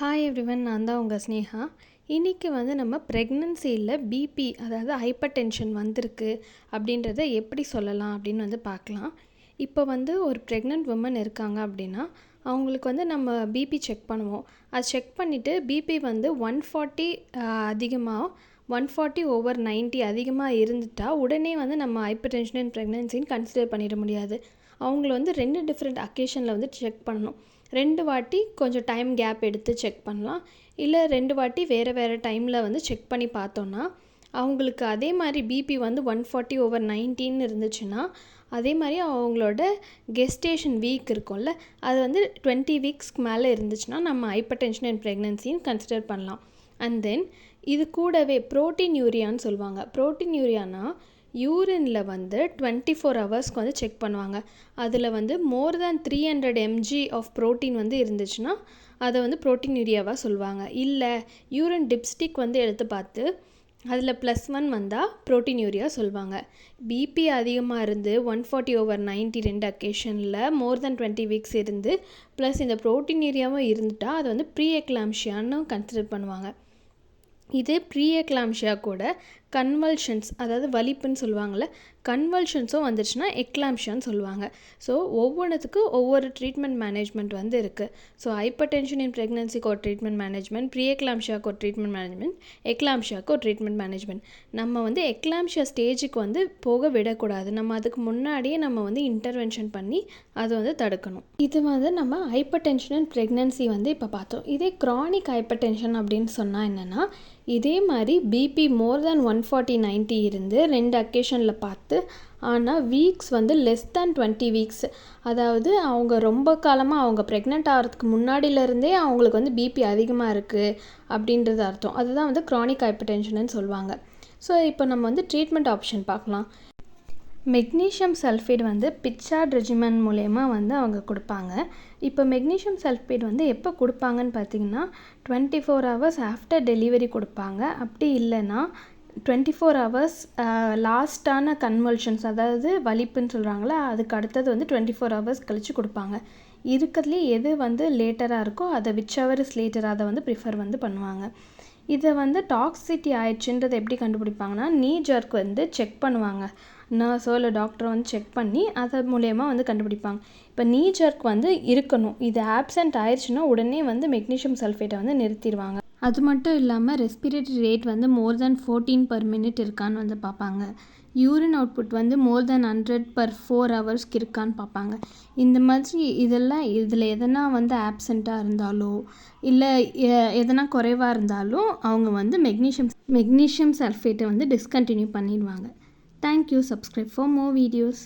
Hi everyone, நான் தான் உங்கள் ஸ்னேகா. இன்றைக்கி நம்ம ப்ரெக்னன்சியில் பிபி, அதாவது ஹைப்பர் டென்ஷன் வந்திருக்கு அப்படின்றத எப்படி சொல்லலாம் அப்படின்னு பார்க்கலாம். இப்போ ஒரு ப்ரெக்னென்ட் உமன் இருக்காங்க அப்படின்னா அவங்களுக்கு நம்ம பிபி செக் பண்ணுவோம். அது செக் பண்ணிவிட்டு பிபி 140 அதிகமாக 140/90 அதிகமாக இருந்துட்டால் உடனே நம்ம ஹைப்பர் டென்ஷன் அண்ட் ப்ரெக்னன்சின்னு கன்சிடர் பண்ணிட முடியாது. அவங்கள 2 டிஃப்ரெண்ட் அக்கேஷனில் செக் பண்ணணும். 2 வாட்டி கொஞ்சம் டைம் கேப் எடுத்து செக் பண்ணலாம். இல்லை 2 வாட்டி வேறு டைமில் செக் பண்ணி பார்த்தோன்னா அவங்களுக்கு அதே மாதிரி பிபி 140/90 இருந்துச்சுன்னா, அதே மாதிரி அவங்களோட கெஸ்டேஷன் வீக் இருக்கும்ல, அது 20 வீக்ஸ்க்கு மேலே இருந்துச்சுன்னா நம்ம ஹைப்பர் டென்ஷன் அண்ட் ப்ரெக்னன்சின்னு கன்சிடர் பண்ணலாம். அண்ட் தென் இது கூடவே ப்ரோட்டீன் யூரியான்னு சொல்லுவாங்க. ப்ரோட்டீன் யூரியானா யூரினில் 24 ஹவர்ஸ்க்கு செக் பண்ணுவாங்க. அதில் மோர் தேன் 300 mg ஆஃப் ப்ரோட்டீன் இருந்துச்சுன்னா அதை ப்ரோட்டீன் யூரியாவாக சொல்லுவாங்க. இல்லை யூரின் டிப்ஸ்டிக் எடுத்து பார்த்து அதில் +1 வந்தால் ப்ரோட்டீன் யூரியா சொல்லுவாங்க. பிபி அதிகமாக இருந்து 140/90 2 அக்கேஷனில் மோர் தேன் 20 வீக்ஸ் இருந்து ப்ளஸ் இந்த ப்ரோட்டீன் யூரியாவும் இருந்துட்டால் அதை ப்ரீ எக்லாம்ஷியான்னு கன்சிடர் பண்ணுவாங்க. இதே ப்ரீ எக்லாம்ஷியா கூட கன்வல்ஷன்ஸ், அதாவது வலிப்புன்னு சொல்லுவாங்கள்ல, கன்வல்ஷன்ஸும் வந்துடுச்சுன்னா எக்லாம்ஷியான்னு சொல்லுவாங்க. ஸோ ஒவ்வொன்றுத்துக்கும் ஒவ்வொரு ட்ரீட்மெண்ட் மேனேஜ்மெண்ட் இருக்குது. ஸோ ஹைப்பர் டென்ஷன் இன் ப்ரெக்னன்சிக்கு ஒரு ட்ரீட்மெண்ட் மேனேஜ்மெண்ட், ப்ரீ எக்லாம்ஷியாவுக்கு ஒரு ட்ரீட்மெண்ட் மேனேஜ்மெண்ட், எக்லாம்ஷியாவுக்கு ஒரு ட்ரீட்மெண்ட் மேனேஜ்மெண்ட். நம்ம எக்லாம்ஷியா ஸ்டேஜுக்கு போக விடக்கூடாது. நம்ம அதுக்கு முன்னாடியே நம்ம இன்டர்வென்ஷன் பண்ணி அதை தடுக்கணும். இது நம்ம ஹைப்பர் டென்ஷன் அண்ட் ப்ரெக்னன்சி இப்போ பார்த்தோம். இதே க்ரானிக் ஹைப்பர் டென்ஷன் அப்படின்னு சொன்னால் என்னென்னா, இதே மாதிரி பிபி மோர் தேன் 140/90 இருந்து 2 அக்கேஷனில் பார்த்து, ஆனால் வீக்ஸ் லெஸ் தேன் 20 வீக்ஸ், அதாவது அவங்க ரொம்ப காலமாக அவங்க ப்ரெக்னென்ட் ஆகிறதுக்கு முன்னாடியிலேருந்தே அவங்களுக்கு பிபி அதிகமாக இருக்குது அப்படின்றது அர்த்தம். அதுதான் க்ரானிக் ஹைப்பர் டென்ஷன்னு சொல்லுவாங்க. ஸோ இப்போ நம்ம ட்ரீட்மெண்ட் ஆப்ஷன் பார்க்கலாம். மெக்னீஷியம் சல்ஃபேட் பிட்சார்ட் ரெஜிமென் மூலயமா அவங்க கொடுப்பாங்க. இப்போ மெக்னீஷியம் சல்ஃபேட் எப்போ கொடுப்பாங்கன்னு பார்த்தீங்கன்னா 24 ஹவர்ஸ் ஆஃப்டர் டெலிவரி கொடுப்பாங்க. அப்படி இல்லைன்னா 24 ஹவர்ஸ் லாஸ்ட்டான கன்வல்ஷன்ஸ், அதாவது வலிப்புன்னு சொல்கிறாங்களா, அதுக்கு அடுத்தது 24 ஹவர்ஸ் கழித்து கொடுப்பாங்க. இருக்கிறதுலே எது லேட்டராக இருக்கோ அதை விச் லேட்டர் அதை ப்ரிஃபர் பண்ணுவாங்க. இதை டாக்ஸிட்டி ஆயிடுச்சுன்றது எப்படி கண்டுபிடிப்பாங்கன்னா, நீ ஜர்க் செக் பண்ணுவாங்க. நர்ஸோ இல்லை டாக்டரை செக் பண்ணி அது மூலயமா கண்டுபிடிப்பாங்க. இப்போ நீ ஜர்க் இருக்கணும், இது ஆப்சென்ட் ஆயிடுச்சுன்னா உடனே மெக்னீஷியம் சல்ஃபேட்டை நிறுத்திடுவாங்க. அது மட்டும் இல்லாமல் ரெஸ்பிரேட்டரி ரேட் மோர் தேன் 14/minute இருக்கான்னு பார்ப்பாங்க. யூரின் அவுட்புட் மோர் தேன் 100/4 ஹவர்ஸ்க்கு இருக்கான்னு பார்ப்பாங்க. இந்த மாதிரி இதில் எதனா ஆப்செண்ட்டாக இருந்தாலோ இல்லை எதனா குறைவாக இருந்தாலும் அவங்க மெக்னீஷியம் சல்ஃபேட்டை டிஸ்கண்டினியூ பண்ணிடுவாங்க. Thank you. Subscribe for more videos.